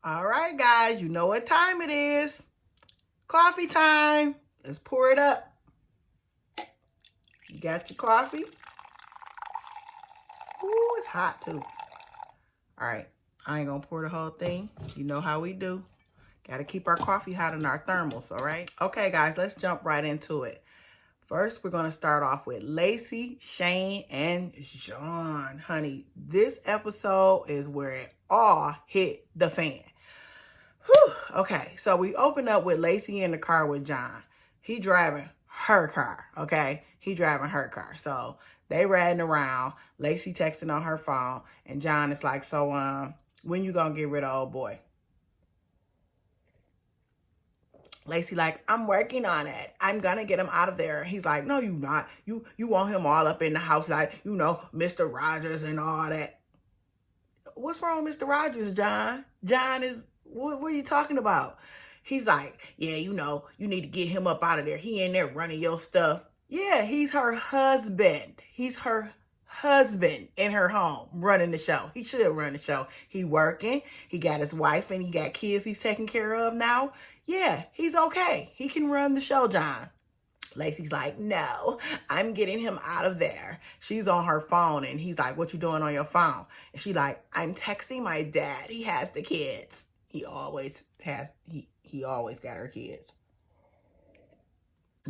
All right, guys, you know what time it is. Coffee time. Let's pour it up. You got your coffee? Ooh, it's hot too. All right, I ain't gonna pour the whole thing. You know how we do. Gotta keep our coffee hot in our thermals, all right? Okay, guys, let's jump right into it. First, we're gonna start off with Lacey, Shane, and John. Honey, this episode is where it all hit the fan. Whew. Okay, so we open up with Lacey in the car with John. He driving her car, okay? He driving her car. So they riding around, Lacey texting on her phone, and John is like, so when you gonna get rid of old boy? Lacey like, I'm working on it. I'm gonna get him out of there. He's like, no, you not. You want him all up in the house like, Mr. Rogers and all that. What's wrong with Mr. Rogers, John? John is, what are you talking about? He's like, yeah, you need to get him up out of there. He in there running your stuff. Yeah, he's her husband. He's her husband in her home running the show. He should run the show. He working. He got his wife and he got kids he's taking care of now. Yeah, he's okay. He can run the show, John. Lacey's like, no, I'm getting him out of there. She's on her phone and he's like, what you doing on your phone? And she's like, I'm texting my dad. He has the kids. He always got her kids.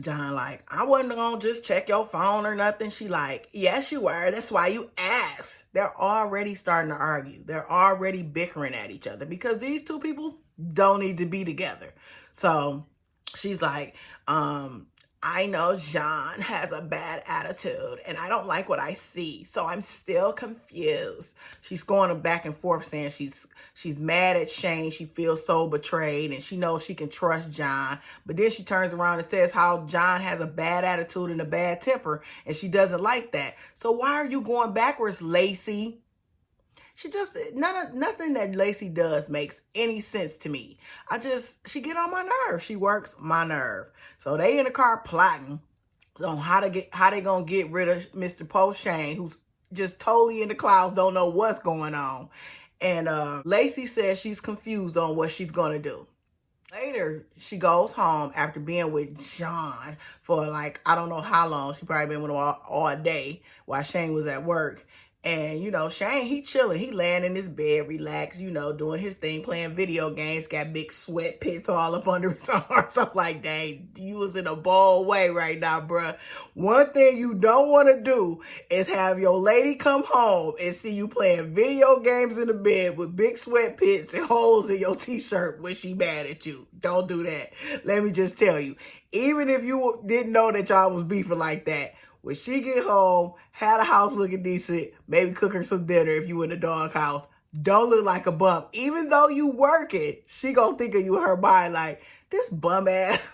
John like, I wasn't gonna just check your phone or nothing. She like, yes, you were. That's why you asked. They're already starting to argue. They're already bickering at each other because these two people don't need to be together. So she's like, I know John has a bad attitude and I don't like what I see. So I'm still confused. She's going back and forth saying she's mad at Shane. She feels so betrayed and she knows she can trust John. But then she turns around and says how John has a bad attitude and a bad temper and she doesn't like that. So why are you going backwards, Lacey? Nothing that Lacey does makes any sense to me. She get on my nerve. She works my nerve. So they in the car plotting on how they gonna get rid of Mr. Post Shane, who's just totally in the clouds, don't know what's going on. And Lacey says she's confused on what she's gonna do. Later, she goes home after being with John for like, I don't know how long. She probably been with him all day while Shane was at work. And, Shane, he chilling. He laying in his bed, relaxed, doing his thing, playing video games, got big sweat pits all up under his arms. I'm like, dang, you was in a ball way right now, bruh. One thing you don't want to do is have your lady come home and see you playing video games in the bed with big sweat pits and holes in your t-shirt when she mad at you. Don't do that. Let me just tell you, even if you didn't know that y'all was beefing like that, when she get home, have the house looking decent, maybe cook her some dinner if you in the doghouse. Don't look like a bum. Even though you working, she gonna think of you in her mind like, this bum ass.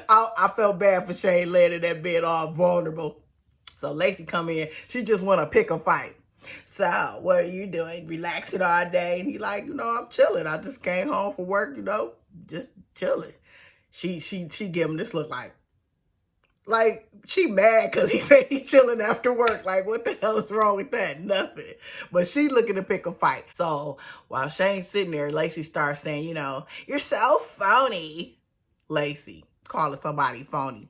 I felt bad for Shane laying in that bed all vulnerable. So Lacey come in, she just want to pick a fight. So, what are you doing? Relaxing all day? And he like, I'm chilling. I just came home from work, just chilling. She give him this look like she mad because he said he chilling after work. Like, what the hell is wrong with that? Nothing. But she looking to pick a fight. So while Shane's sitting there, Lacey starts saying, you're so phony. Lacey, calling somebody phony.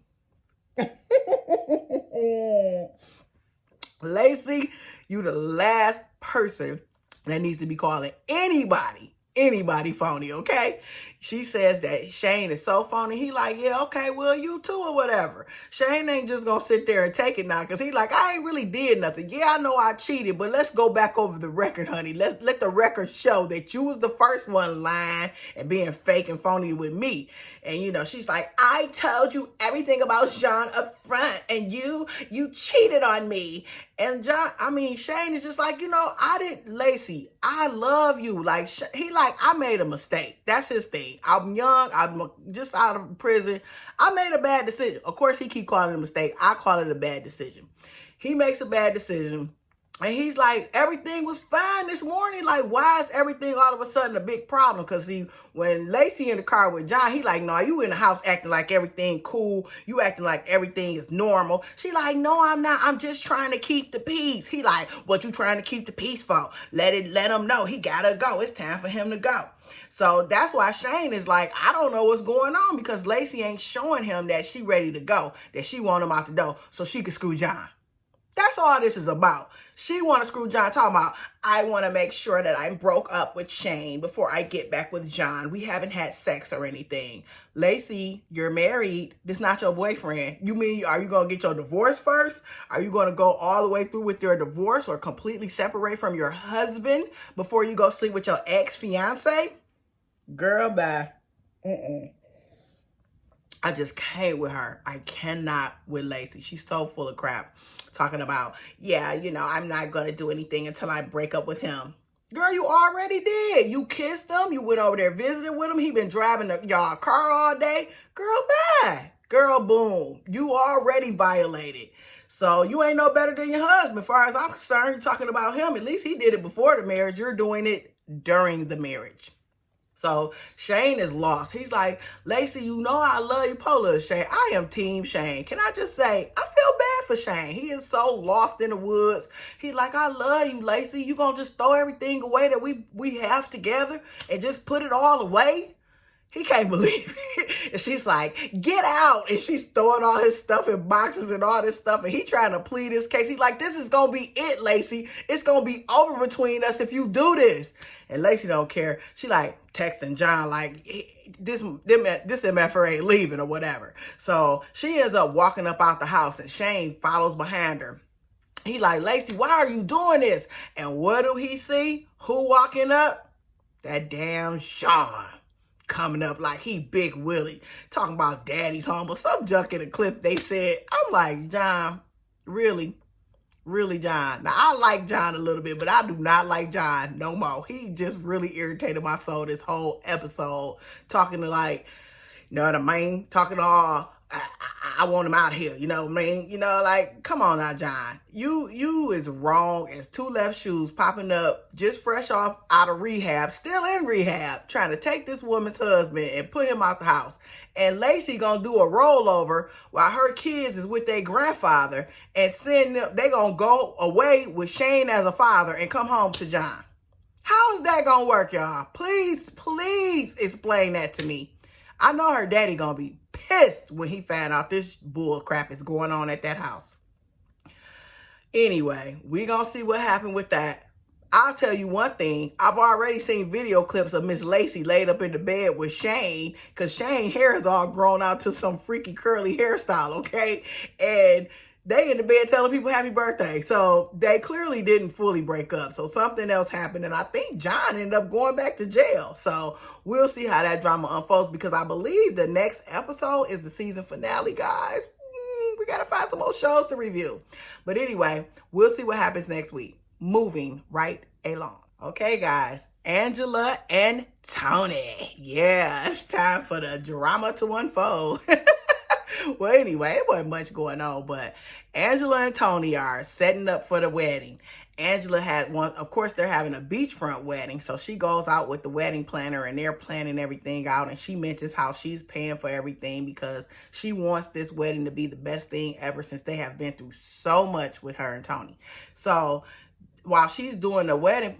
Lacey, you the last person that needs to be calling anybody phony, okay? She says that Shane is so phony. He like, yeah, okay, well, you too or whatever. Shane ain't just gonna sit there and take it now because he like, I ain't really did nothing. Yeah, I know I cheated, but let's go back over the record, honey. Let the record show that you was the first one lying and being fake and phony with me. And, she's like, I told you everything about John up front and you cheated on me. And Shane is just like, Lacey, I love you. Like, I made a mistake. That's his thing. I'm young. I'm just out of prison. I made a bad decision. Of course, he keep calling it a mistake. I call it a bad decision. He makes a bad decision. And he's like, everything was fine this morning. Like, why is everything all of a sudden a big problem? Because when Lacey in the car with John, he like, no, you in the house acting like everything cool. You acting like everything is normal. She like, no, I'm not. I'm just trying to keep the peace. He like, what you trying to keep the peace for? Let him know. He gotta go. It's time for him to go. So that's why Shane is like, I don't know what's going on, because Lacey ain't showing him that she ready to go, that she want him out the door so she can screw John. That's all this is about. She want to screw John, talking about, I want to make sure that I broke up with Shane before I get back with John. We haven't had sex or anything. Lacey, you're married. This not your boyfriend. You mean, are you going to get your divorce first? Are you going to go all the way through with your divorce or completely separate from your husband before you go sleep with your ex-fiance? Girl, bye. I just can't with her. I cannot with Lacey. She's so full of crap. Talking about, yeah, I'm not going to do anything until I break up with him. Girl, you already did. You kissed him. You went over there visiting with him. He been driving y'all car all day. Girl, bye. Girl, boom. You already violated. So you ain't no better than your husband. As far as I'm concerned, you're talking about him. At least he did it before the marriage. You're doing it during the marriage. So Shane is lost. He's like, Lacey, you know I love you, Polar Shane. I am Team Shane. Can I just say, I feel bad for Shane. He is so lost in the woods. He's like, I love you, Lacey. You gonna just throw everything away that we have together and just put it all away? He can't believe it. And she's like, get out. And she's throwing all his stuff in boxes and all this stuff. And he trying to plead his case. He's like, this is going to be it, Lacey. It's going to be over between us if you do this. And Lacey don't care. She like texting John like, this MFR ain't leaving or whatever. So she ends up walking up out the house and Shane follows behind her. He like, Lacey, why are you doing this? And what do he see? Who walking up? That damn Sean. Coming up like he Big Willie, talking about daddy's humble, some junk in the clip they said. I'm like, John, really, John? Now, I like John a little bit, but I do not like John no more. He just really irritated my soul this whole episode, talking to like, you know what I mean? Talking to all, I want him out here, you know what I mean? Like, come on now, John. You is wrong as two left shoes popping up just fresh off out of rehab, still in rehab, trying to take this woman's husband and put him out the house. And Lacey gonna do a rollover while her kids is with their grandfather and send them, they gonna go away with Shane as a father and come home to John. How is that gonna work, y'all? Please explain that to me. I know her daddy gonna be pissed when he found out this bull crap is going on at that house. Anyway, we gonna see what happened with that. I'll tell you one thing. I've already seen video clips of Miss Lacey laid up in the bed with Shane, because Shane's hair is all grown out to some freaky curly hairstyle, okay? And they in the bed telling people happy birthday. So they clearly didn't fully break up. So something else happened. And I think John ended up going back to jail. So we'll see how that drama unfolds, because I believe the next episode is the season finale, guys. We got to find some more shows to review. But anyway, we'll see what happens next week. Moving right along. Okay, guys. Angela and Tony. Yeah, it's time for the drama to unfold. Well, anyway, it wasn't much going on, but Angela and Tony are setting up for the wedding. Angela had one, of course, they're having a beachfront wedding. So she goes out with the wedding planner and they're planning everything out. And she mentions how she's paying for everything because she wants this wedding to be the best thing ever, since they have been through so much with her and Tony. So while she's doing the wedding,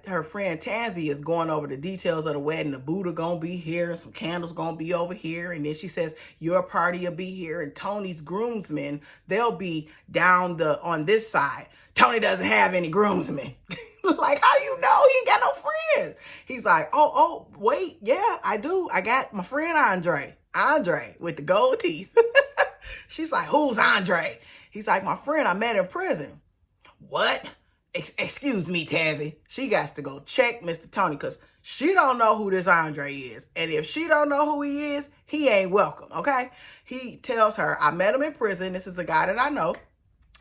her friend Tansy is going over the details of the wedding. The Buddha gonna be here and some candles gonna be over here. And then she says, your party will be here. And Tony's groomsmen, they'll be down on this side. Tony doesn't have any groomsmen. Like, how you know? He ain't got no friends. He's like, oh, wait, yeah, I do. I got my friend Andre with the gold teeth. She's like, who's Andre? He's like, my friend I met in prison. What? Excuse me, Tansy. She got to go check Mr. Tony, because she don't know who this Andre is. And if she don't know who he is, he ain't welcome, okay? He tells her, I met him in prison. This is a guy that I know,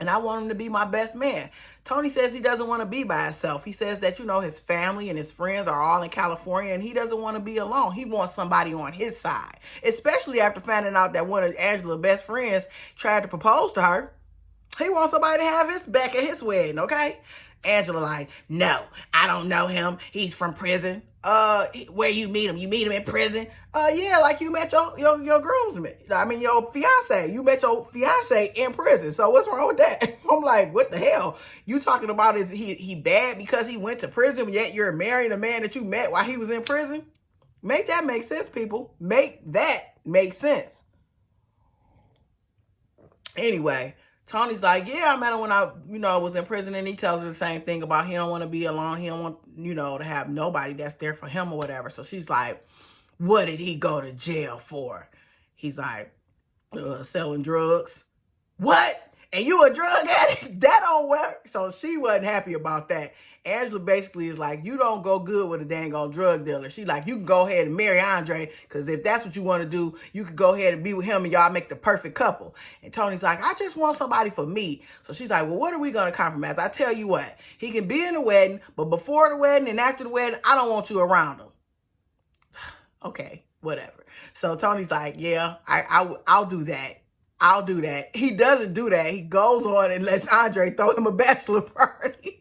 and I want him to be my best man. Tony says he doesn't want to be by himself. He says that, his family and his friends are all in California, and he doesn't want to be alone. He wants somebody on his side, especially after finding out that one of Angela's best friends tried to propose to her. He wants somebody to have his back at his wedding, okay? Angela like, no, I don't know him. He's from prison. Where you meet him? You meet him in prison? Yeah, like you met your groomsman. I mean, your fiance. You met your fiance in prison. So what's wrong with that? I'm like, what the hell? You talking about is he bad because he went to prison, yet you're marrying a man that you met while he was in prison? Make that make sense, people. Make that make sense. Anyway, Tony's like, yeah, I met him when I, was in prison, and he tells her the same thing about he don't want to be alone. He don't want, to have nobody that's there for him or whatever. So she's like, what did he go to jail for? He's like, selling drugs. What? And you a drug addict? That don't work. So she wasn't happy about that. Angela basically is like, you don't go good with a dang old drug dealer. She like, you can go ahead and marry Andre, because if that's what you want to do, you could go ahead and be with him and y'all make the perfect couple. And Tony's like, I just want somebody for me. So she's like, well, what are we going to compromise? I tell you what, he can be in the wedding, but before the wedding and after the wedding, I don't want you around him. Okay, whatever. So Tony's like, yeah, I'll do that. I'll do that. He doesn't do that. He goes on and lets Andre throw him a bachelor party.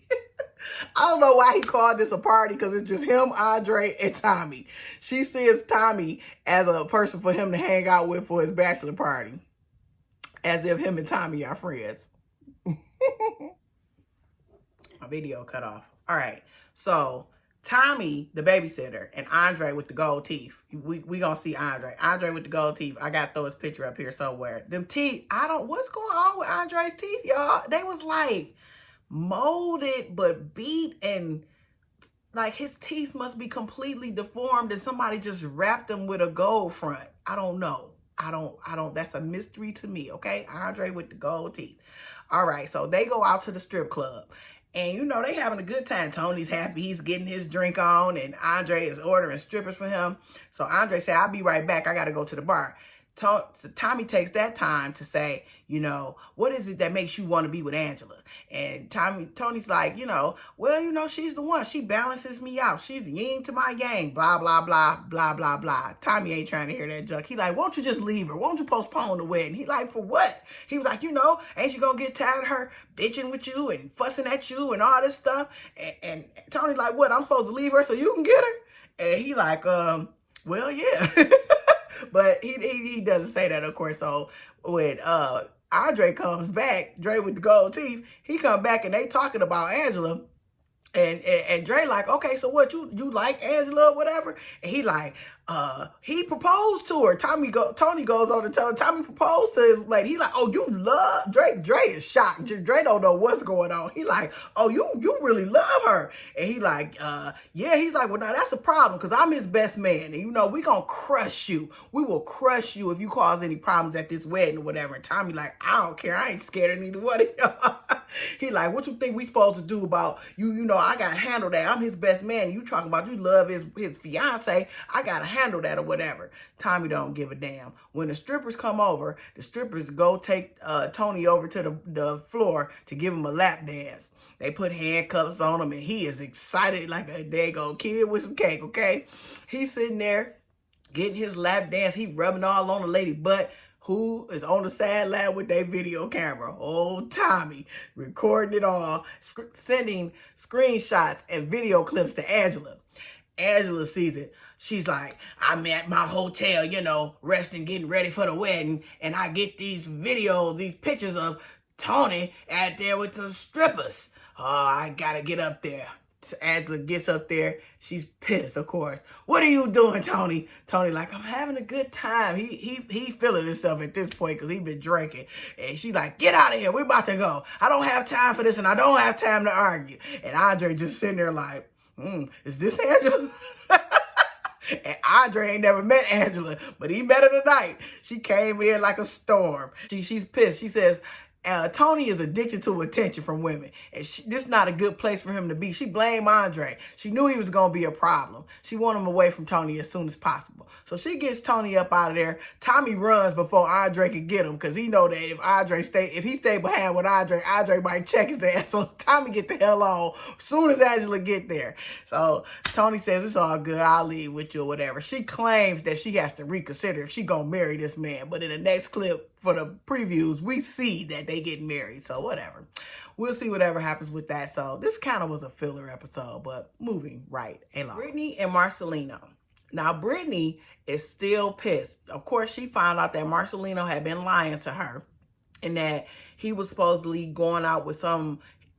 I don't know why he called this a party, because it's just him, Andre, and Tommy. She sees Tommy as a person for him to hang out with for his bachelor party. As if him and Tommy are friends. My video cut off. All right. So Tommy, the babysitter, and Andre with the gold teeth. We gonna see Andre. Andre with the gold teeth. I gotta throw his picture up here somewhere. Them teeth, what's going on with Andre's teeth, y'all? They was like molded but beat, and like his teeth must be completely deformed and somebody just wrapped them with a gold front. I don't know. I don't, that's a mystery to me, okay? Andre with the gold teeth. All right, so they go out to the strip club. And, they having a good time. Tony's happy. He's getting his drink on. And Andre is ordering strippers for him. So Andre said, I'll be right back. I got to go to the bar. So Tommy takes that time to say, what is it that makes you want to be with Angela? And Tony's like, well, she's the one. She balances me out. She's yin to my yang, blah, blah, blah, blah, blah, blah. Tommy ain't trying to hear that junk. He like, won't you just leave her? Won't you postpone the wedding? He like, for what? He was like, ain't you going to get tired of her bitching with you and fussing at you and all this stuff? And Tony like, what? I'm supposed to leave her so you can get her? And he like, well, yeah. But he doesn't say that, of course. So when Andre comes back, Dre with the gold teeth, he come back and they talking about Angela. And Dre like, okay, so what, you like Angela or whatever? And he like, he proposed to her. Tony goes on to tell her Tommy proposed to his lady. He like, oh, you love Dre. Dre is shocked. Dre don't know what's going on. He like, oh, you really love her. And he like, yeah. He's like, well, now that's a problem, because I'm his best man, and we gonna crush you. We will crush you if you cause any problems at this wedding or whatever. And Tommy like, I don't care. I ain't scared of neither one of y'all. He like, what you think we supposed to do about you? I gotta handle that. I'm his best man. You talking about you love his fiance. I gotta handle that or whatever. Tommy don't give a damn. When the strippers come over, the strippers go take Tony over to the floor to give him a lap dance. They put handcuffs on him, and he is excited like a daggone kid with some cake, okay? He's sitting there getting his lap dance. He rubbing all on the lady butt, who is on the sideline with their video camera. Old Tommy, recording it all, sending screenshots and video clips to Angela. Angela sees it. She's like, I'm at my hotel, resting, getting ready for the wedding, and I get these videos, these pictures of Tony out there with some strippers. Oh, I gotta get up there. Angela gets up there. She's pissed, of course. What are you doing, Tony? Tony like, I'm having a good time. He feeling himself at this point because he been drinking. And she's like, get out of here. We're about to go. I don't have time for this, and I don't have time to argue. And Andre just sitting there like, is this Angela? And Andre ain't never met Angela, but he met her tonight. She came in like a storm. She's pissed. She says, Tony is addicted to attention from women, and this is not a good place for him to be. She blamed Andre. She knew he was going to be a problem. She wanted him away from Tony as soon as possible. So she gets Tony up out of there. Tommy runs before Andre can get him, because he know that if he stay behind with Andre might check his ass. So Tommy get the hell on as soon as Angela get there. So Tony says, it's all good. I'll leave with you or whatever. She claims that she has to reconsider if she going to marry this man. But in the next clip for the previews, we see that they getting married. So whatever. We'll see whatever happens with that. So this kind of was a filler episode, but moving right along. Brittany and Marcelino. Now, Brittany is still pissed. Of course, she found out that Marcelino had been lying to her and that he was supposedly going out with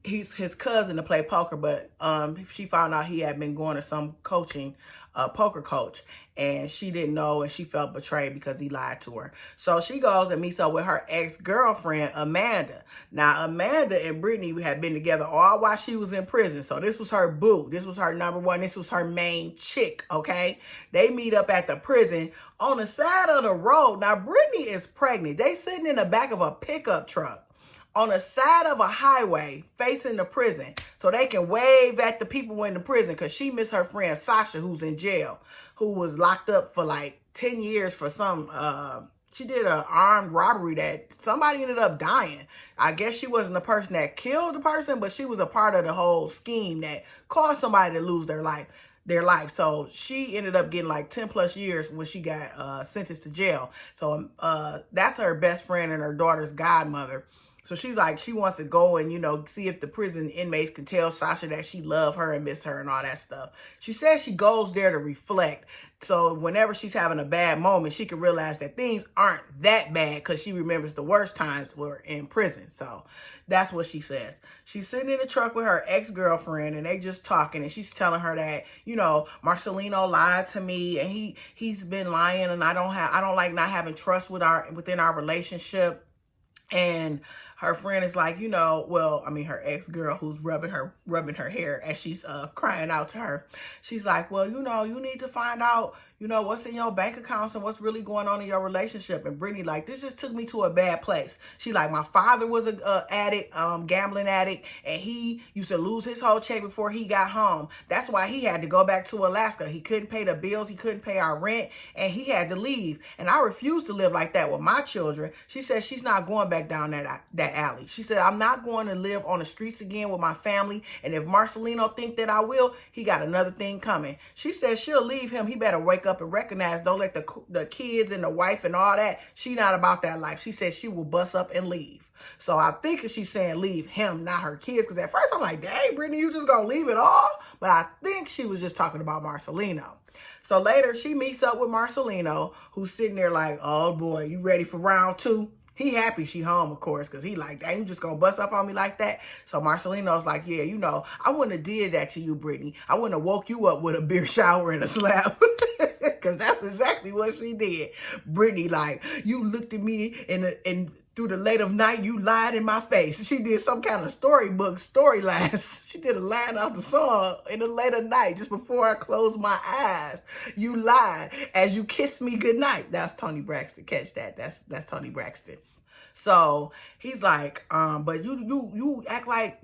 his cousin to play poker, but she found out he had been going to some poker coach, and she didn't know, and she felt betrayed because he lied to her. So she goes and meets up with her ex-girlfriend, Amanda. Now, Amanda and Brittany had been together all while she was in prison. So this was her boo. This was her number one. This was her main chick, okay? They meet up at the prison on the side of the road. Now, Brittany is pregnant. They sitting in the back of a pickup truck on the side of a highway facing the prison so they can wave at the people in the prison, because she missed her friend Sasha, who's in jail, who was locked up for like 10 years for some, she did an armed robbery that somebody ended up dying. I guess she wasn't the person that killed the person, but she was a part of the whole scheme that caused somebody to lose their life. So she ended up getting like 10 plus years when she got sentenced to jail. So that's her best friend and her daughter's godmother. So she's like, she wants to go and, see if the prison inmates can tell Sasha that she love her and miss her and all that stuff. She says she goes there to reflect. So whenever she's having a bad moment, she can realize that things aren't that bad, because she remembers the worst times were in prison. So that's what she says. She's sitting in the truck with her ex-girlfriend, and they just talking, and she's telling her that, Marcelino lied to me, and he's been lying, and I don't like not having trust within our relationship. And her friend is like, her ex-girl who's rubbing her hair as she's crying out to her. She's like, well, you need to find out, what's in your bank accounts and what's really going on in your relationship. And Brittany like, this just took me to a bad place. She like, my father was a addict, gambling addict, and he used to lose his whole check before he got home. That's why he had to go back to Alaska. He couldn't pay the bills. He couldn't pay our rent, and he had to leave. And I refuse to live like that with my children. She said she's not going back down that alley. She said, I'm not going to live on the streets again with my family. And if Marcelino think that I will, he got another thing coming. She said she'll leave him. He better wake up and recognize, don't let the kids and the wife and all that. She not about that life. She said she will bust up and leave. So I think she's saying leave him, not her kids. Because at first I'm like, dang, Brittany, you just gonna leave it all? But I think she was just talking about Marcelino. So later she meets up with Marcelino, who's sitting there like, oh boy, you ready for round two? He happy she home, of course, because he like, dang, you just gonna bust up on me like that? So Marcelino's like, yeah, I wouldn't have did that to you, Brittany. I wouldn't have woke you up with a beer shower and a slap. Because that's exactly what she did. Brittany like, you looked at me and through the late of night, you lied in my face. She did some kind of storylines. She did a line off the song in the late of night, just before I closed my eyes. You lied as you kissed me goodnight. That's Tony Braxton. Catch that. That's Tony Braxton. So he's like, but you act like,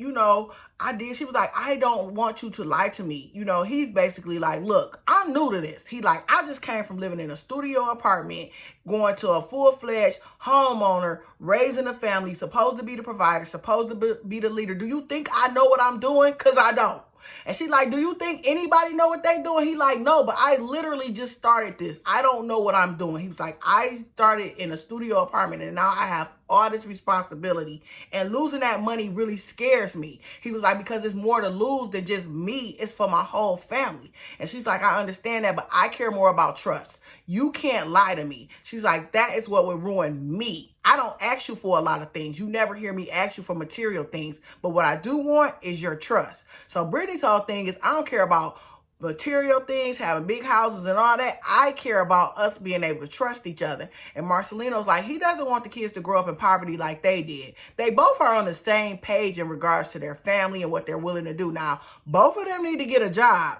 I did. She was like, I don't want you to lie to me. He's basically like, look, I'm new to this. He like, I just came from living in a studio apartment, going to a full-fledged homeowner, raising a family, supposed to be the provider, supposed to be the leader. Do you think I know what I'm doing? Because I don't. And she like, do you think anybody know what they doing? He like, no, but I literally just started this. I don't know what I'm doing. He was like, I started in a studio apartment, and now I have all this responsibility, and losing that money really scares me. He was like, because it's more to lose than just me. It's for my whole family. And she's like, I understand that, but I care more about trust. You can't lie to me. She's like, that is what would ruin me. I don't ask you for a lot of things. You never hear me ask you for material things. But what I do want is your trust. So Brittany's whole thing is, I don't care about material things, having big houses and all that. I care about us being able to trust each other. And Marcelino's like, he doesn't want the kids to grow up in poverty like they did. They both are on the same page in regards to their family and what they're willing to do. Now, both of them need to get a job.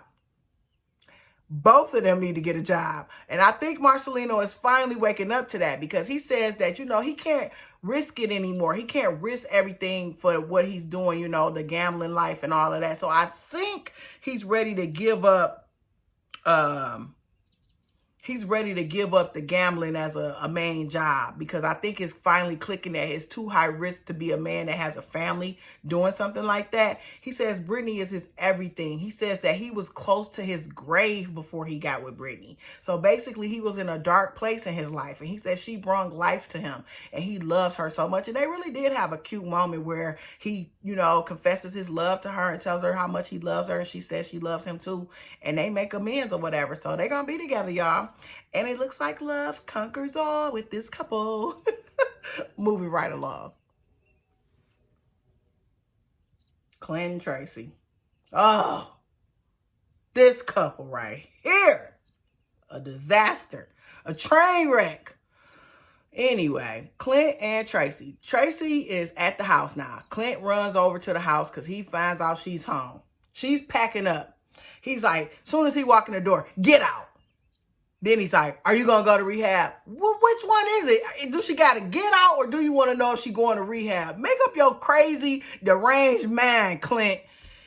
Both of them need to get a job. And I think Marcelino is finally waking up to that, because he says that, he can't risk it anymore. He can't risk everything for what he's doing, the gambling life and all of that. So I think he's ready to give up he's ready to give up the gambling as a main job, because I think it's finally clicking that it's too high risk to be a man that has a family doing something like that. He says Brittany is his everything. He says that he was close to his grave before he got with Brittany. So basically he was in a dark place in his life, and he says she brought life to him, and he loves her so much. And they really did have a cute moment where he, confesses his love to her and tells her how much he loves her, and she says she loves him too, and they make amends or whatever. So they're gonna be together, y'all. And it looks like love conquers all with this couple. Moving right along. Clint and Tracie. Oh, this couple right here. A disaster. A train wreck. Anyway, Clint and Tracie. Tracie is at the house now. Clint runs over to the house because he finds out she's home. She's packing up. He's like, as soon as he walks in the door, get out. Then he's like, are you going to go to rehab? Well, which one is it? Do she got to get out, or do you want to know if she going to rehab? Make up your crazy, deranged mind, Clint.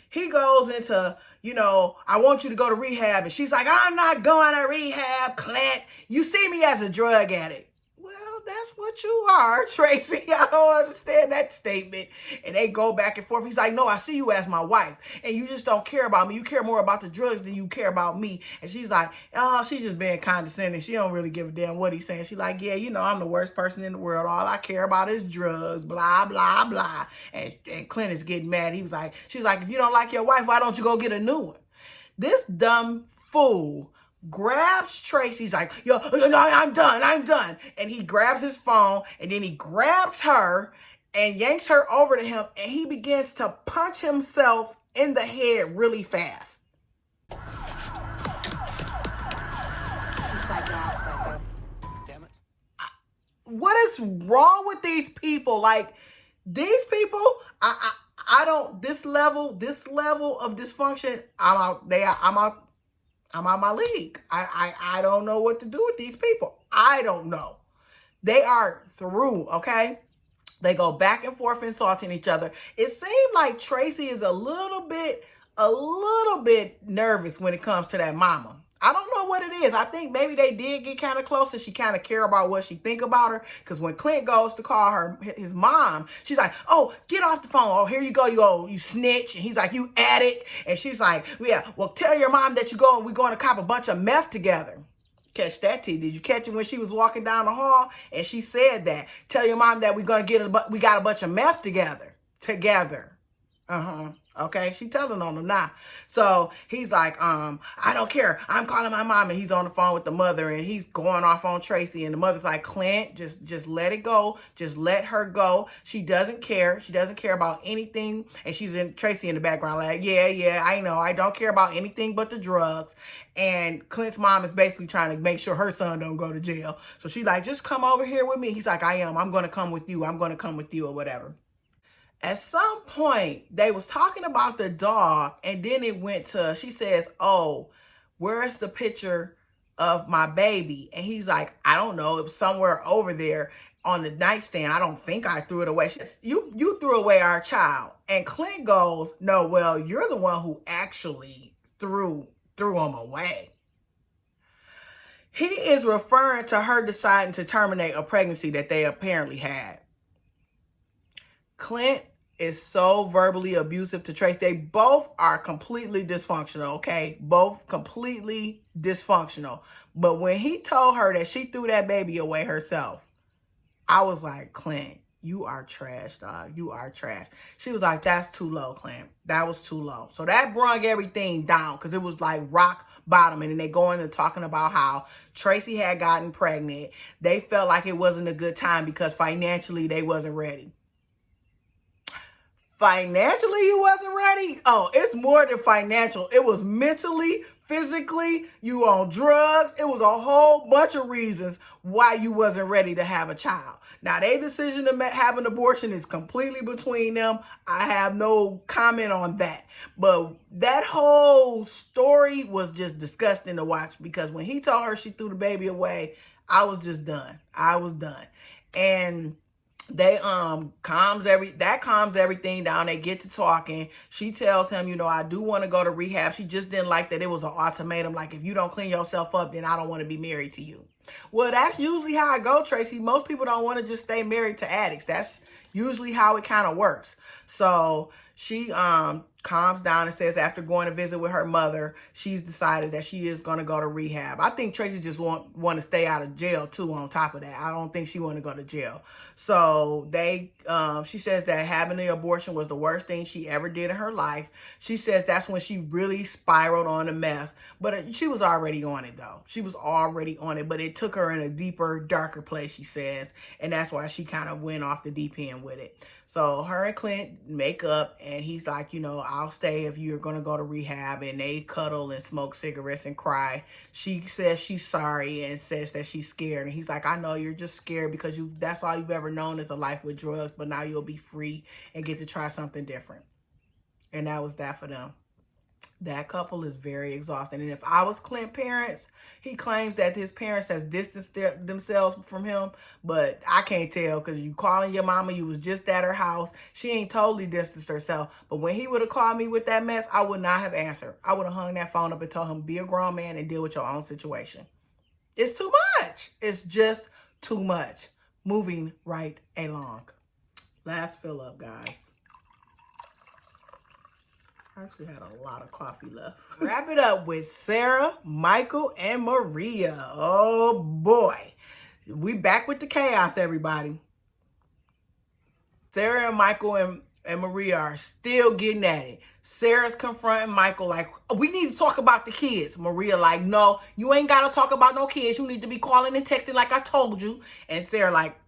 He goes into, I want you to go to rehab. And she's like, I'm not going to rehab, Clint. You see me as a drug addict. Well, that's what you are, Tracie. I don't understand that statement. And they go back and forth. He's like, no, I see you as my wife, and you just don't care about me. You care more about the drugs than you care about me. And she's like, oh, she's just being condescending. She don't really give a damn what he's saying. She's like, yeah, I'm the worst person in the world. All I care about is drugs, blah, blah, blah. And Clint is getting mad. She's like, if you don't like your wife, why don't you go get a new one? This dumb fool grabs Tracie. He's like, yo, no, I'm done. And he grabs his phone, and then he grabs her and yanks her over to him, and he begins to punch himself in the head really fast. Damn it. What is wrong with these people? Like, these people, I don't, this level of dysfunction, I'm out my league. I don't know what to do with these people. I don't know. They are through, okay? They go back and forth insulting each other. It seems like Tracie is a little bit nervous when it comes to that mama. I don't know what it is. I think maybe they did get kind of close, and she kind of care about what she think about her. Because when Clint goes to call her his mom, she's like, oh, get off the phone. Oh, here you go, you snitch. And he's like, you addict. And she's like, yeah, well, tell your mom that we're going to cop a bunch of meth together. Catch that, T. Did you catch it when she was walking down the hall? And she said that. Tell your mom that we got a bunch of meth together. Okay, she telling on him now. So he's like, I don't care. I'm calling my mom. And he's on the phone with the mother, and he's going off on Tracie. And the mother's like, Clint, just let it go. Just let her go. She doesn't care. She doesn't care about anything. And she's Tracie in the background like, yeah, I know. I don't care about anything but the drugs. And Clint's mom is basically trying to make sure her son don't go to jail. So she's like, just come over here with me. He's like, I am. I'm going to come with you. Or whatever. At some point, they was talking about the dog, and then it went to, she says, oh, where's the picture of my baby? And he's like, I don't know. It was somewhere over there on the nightstand. I don't think I threw it away. She says, you threw away our child. And Clint goes, no, well, you're the one who actually threw him away. He is referring to her deciding to terminate a pregnancy that they apparently had. Clint is so verbally abusive to Tracie. They both are completely dysfunctional, okay? Both completely dysfunctional. But when he told her that she threw that baby away herself, I was like, Clint, you are trash, dog. You are trash. She was like, that's too low, Clint. That was too low. So that brought everything down, because it was like rock bottom. And then they go into talking about how Tracie had gotten pregnant. They felt like it wasn't a good time because financially they wasn't ready. Financially, you wasn't ready? Oh, it's more than financial. It was mentally, physically, you on drugs. It was a whole bunch of reasons why you wasn't ready to have a child. Now, their decision to have an abortion is completely between them. I have no comment on that. But that whole story was just disgusting to watch, because when he told her she threw the baby away, I was just done. I was done. And they calms everything down. They get to talking. She tells him, you know, I do want to go to rehab. She just didn't like that it was an ultimatum, like, if you don't clean yourself up, then I don't want to be married to you. Well, that's usually how I go, Tracie. Most people don't want to just stay married to addicts. That's usually how it kind of works. So she calms down and says after going to visit with her mother, she's decided that she is going to go to rehab. I think Tracie just want to stay out of jail too, on top of that. I don't think she want to go to jail. So she says that having the abortion was the worst thing she ever did in her life. She says that's when she really spiraled on the meth. But she was already on it, though. She was already on it, but it took her in a deeper, darker place, she says. And that's why she kind of went off the deep end with it. So her and Clint make up, and he's like, you know, I'll stay if you're going to go to rehab. And they cuddle and smoke cigarettes and cry. She says she's sorry and says that she's scared. And he's like, I know you're just scared because that's all you've ever known is a life with drugs. But now you'll be free and get to try something different. And that was that for them. That couple is very exhausting. And if I was Clint's parents, he claims that his parents has distanced themselves from him. But I can't tell because you calling your mama, you was just at her house. She ain't totally distanced herself. But when he would have called me with that mess, I would not have answered. I would have hung that phone up and told him, be a grown man and deal with your own situation. It's too much. It's just too much. Moving right along. Last fill up, guys. I actually had a lot of coffee left. Wrap it up with Sarah, Michael, and Maria. Oh, boy. We back with the chaos, everybody. Sarah and Michael and Maria are still getting at it. Sarah's confronting Michael like, we need to talk about the kids. Maria like, no, you ain't got to talk about no kids. You need to be calling and texting like I told you. And Sarah like,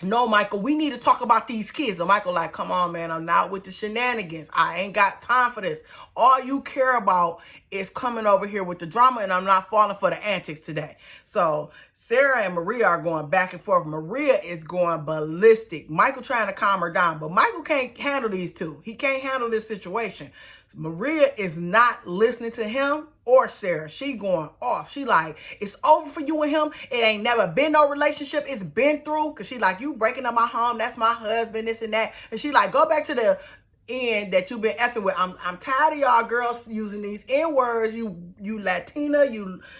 no, Michael, we need to talk about these kids. And Michael like, come on, man, I'm not with the shenanigans. I ain't got time for this. All you care about is coming over here with the drama, and I'm not falling for the antics today. So Sarah and Maria are going back and forth. Maria is going ballistic. Michael trying to calm her down, but Michael can't handle these two. He can't handle this situation. Maria is not listening to him or Sarah. She going off. She like, it's over for you and him. It ain't never been no relationship. It's been through. Cause she like, you breaking up my home. That's my husband, this and that. And she like, go back to the end that you've been effing with. I'm tired of y'all girls using these N-words. You Latina,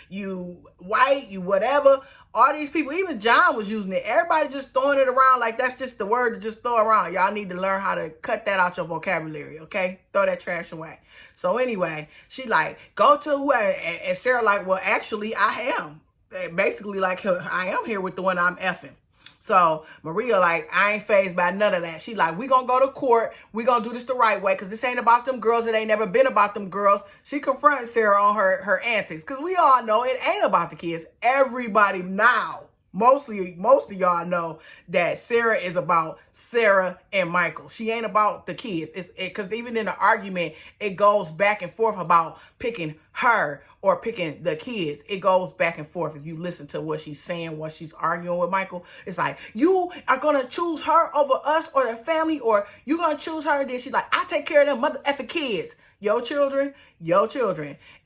you white, you whatever. All these people, even John was using it. Everybody just throwing it around like that's just the word to just throw around. Y'all need to learn how to cut that out your vocabulary, okay? Throw that trash away. So anyway, she like, go to whoever. And Sarah like, well, actually, I am. Basically like, I am here with the one I'm effing. So Maria like, I ain't fazed by none of that. She like, we gonna go to court. We gonna do this the right way because this ain't about them girls. It ain't never been about them girls. She confronted Sarah on her antics because we all know it ain't about the kids. Everybody now, most of y'all know that Sarah is about Sarah and Michael. She ain't about the kids. Because even in the argument, it goes back and forth about picking her or picking the kids. It goes back and forth. If you listen to what she's saying, what she's arguing with Michael, it's like, you are going to choose her over us or their family, or you're going to choose her. And then she's like, I take care of them mother effing kids. Your children.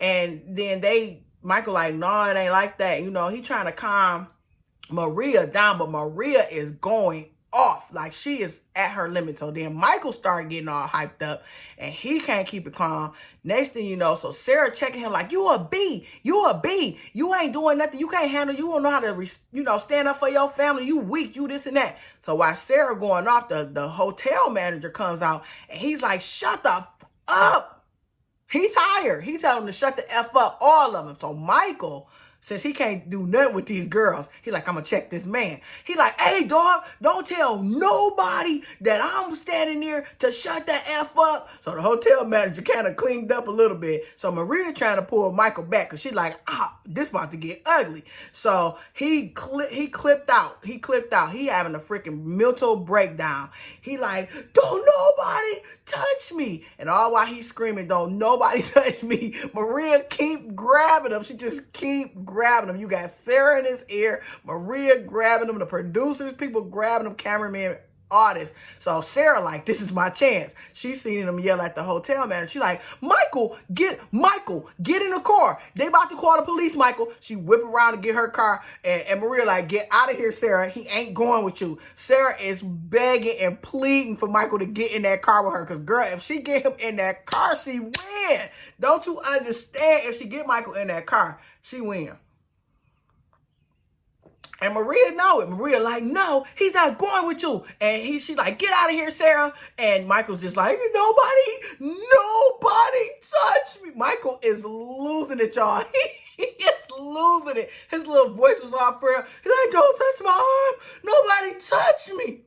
And then Michael like, no, it ain't like that. You know, he trying to calm Maria down, but Maria is going off. Like, she is at her limit. So then Michael started getting all hyped up and he can't keep it calm. Next thing you know, so Sarah checking him like, you a B. You ain't doing nothing. You can't handle, you don't know how to, stand up for your family. You weak, you this and that. So while Sarah going off, the hotel manager comes out and he's like, shut the f up. He's hired. He telling him to shut the F up, all of them. So Michael, since he can't do nothing with these girls, he like, I'm going to check this man. He like, hey, dog, don't tell nobody that I'm standing there to shut the F up. So the hotel manager kind of cleaned up a little bit. So Maria trying to pull Michael back because she like, this about to get ugly. So he clipped out. He having a freaking mental breakdown. He like, don't nobody touch me. And all while he's screaming, don't nobody touch me, Maria keep grabbing him. She just keep grabbing him. You got Sarah in his ear, Maria grabbing him, the producers, people grabbing him, cameraman, all this. So Sarah like, this is my chance. She's seen him yell at the hotel manager. She's like, Michael, get in the car. They about to call the police, Michael. She whip around to get her car. And Maria like, get out of here, Sarah. He ain't going with you. Sarah is begging and pleading for Michael to get in that car with her. Because, girl, if she get him in that car, she win. Don't you understand? If she get Michael in that car, she win. And Maria know it. Maria like, no, he's not going with you. And she like, get out of here, Sarah. And Michael's just like, nobody touch me. Michael is losing it, y'all. He is losing it. His little voice was off for him. He's like, don't touch my arm. Nobody touch me.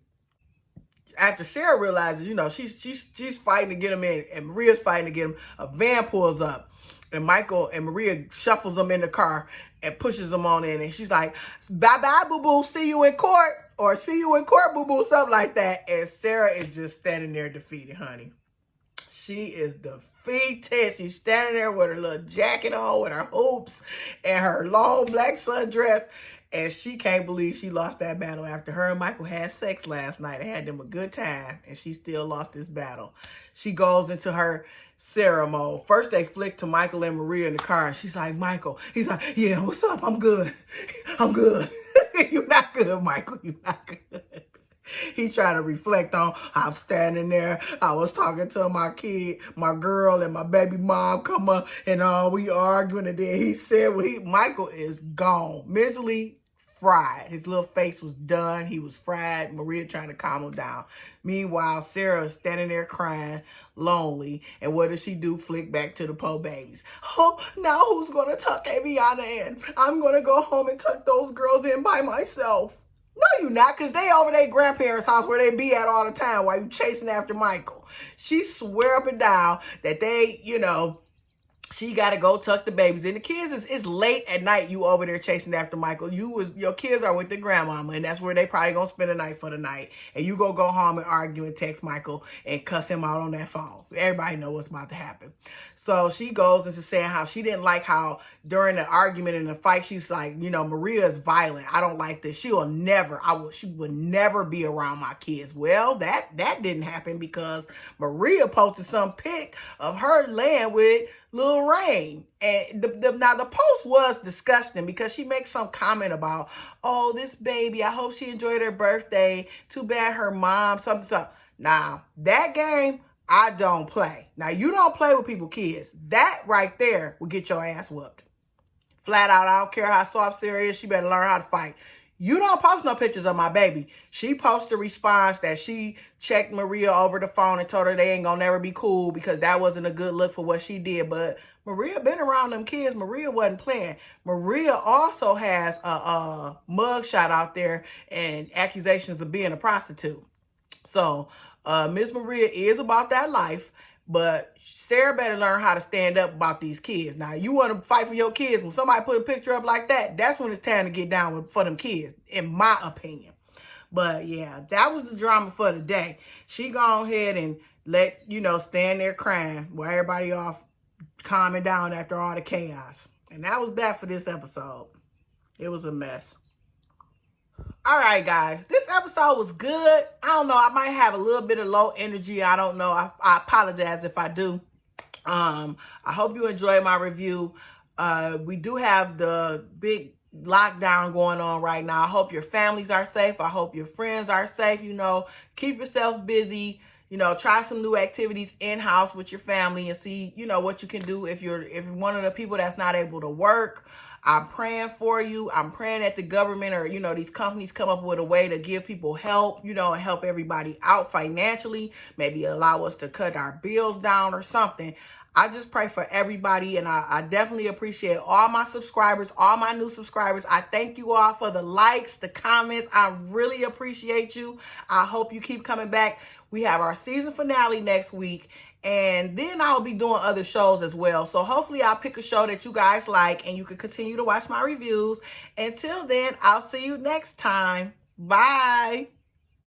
After Sarah realizes, she's fighting to get him in, and Maria's fighting to get him, a van pulls up. And Michael and Maria shuffles them in the car and pushes them on in. And she's like, bye-bye, boo-boo. See you in court. Or see you in court, boo-boo. Something like that. And Sarah is just standing there defeated, honey. She is defeated. She's standing there with her little jacket on, with her hoops, and her long black sundress. And she can't believe she lost that battle after her and Michael had sex last night and had them a good time. And she still lost this battle. She goes into her Sarah mode. First, they flick to Michael and Maria in the car. And she's like, Michael. He's like, yeah, what's up? I'm good. I'm good. You're not good, Michael. You're not good. He tried to reflect on, I'm standing there. I was talking to my kid, my girl, and my baby mom come up, and we arguing. And then he said, Michael is gone. Mentally fried. His little face was done. He was fried. Maria trying to calm him down. Meanwhile, Sarah is standing there crying, lonely. And what does she do? Flick back to the po babies. Oh, now who's going to tuck Aviana in? I'm going to go home and tuck those girls in by myself. No, you not, because they over their grandparents' house where they be at all the time while you chasing after Michael. She swear up and down that they, she got to go tuck the babies in. The kids, it's late at night you over there chasing after Michael. Your kids are with their grandmama, and that's where they probably going to spend the night for the night. And you go home and argue and text Michael and cuss him out on that phone. Everybody know what's about to happen. So she goes into saying how she didn't like how during the argument and the fight, she's like, Maria is violent. I don't like this. She would never be around my kids. Well, that didn't happen because Maria posted some pic of her laying with Lil Rain. And now the post was disgusting because she makes some comment about, oh, this baby, I hope she enjoyed her birthday. Too bad her mom, something. Now, that game, I don't play. Now, you don't play with people's kids. That right there will get your ass whooped. Flat out, I don't care how soft Sarah is. She better learn how to fight. You don't post no pictures of my baby. She posted a response that she checked Maria over the phone and told her they ain't gonna never be cool because that wasn't a good look for what she did. But Maria been around them kids. Maria wasn't playing. Maria also has a mug shot out there and accusations of being a prostitute. So, Miss Maria is about that life, but Sarah better learn how to stand up about these kids. Now, you want to fight for your kids. When somebody put a picture up like that, that's when it's time to get down for them kids, in my opinion. But, yeah, that was the drama for the day. She go ahead and stand there crying while everybody off calming down after all the chaos. And that was that for this episode. It was a mess. All right, guys, this episode was good. I don't know. I might have a little bit of low energy. I don't know. I apologize if I do. I hope you enjoyed my review. We do have the big lockdown going on right now. I hope your families are safe. I hope your friends are safe. Keep yourself busy. Try some new activities in-house with your family and see, what you can do if you're one of the people that's not able to work. I'm praying for you. I'm praying that the government or, these companies come up with a way to give people help, and help everybody out financially, maybe allow us to cut our bills down or something. I just pray for everybody, and I definitely appreciate all my subscribers, all my new subscribers. I thank you all for the likes, the comments. I really appreciate you. I hope you keep coming back. We have our season finale next week, and then I'll be doing other shows as well. So hopefully I'll pick a show that you guys like, and you can continue to watch my reviews. Until then, I'll see you next time. Bye.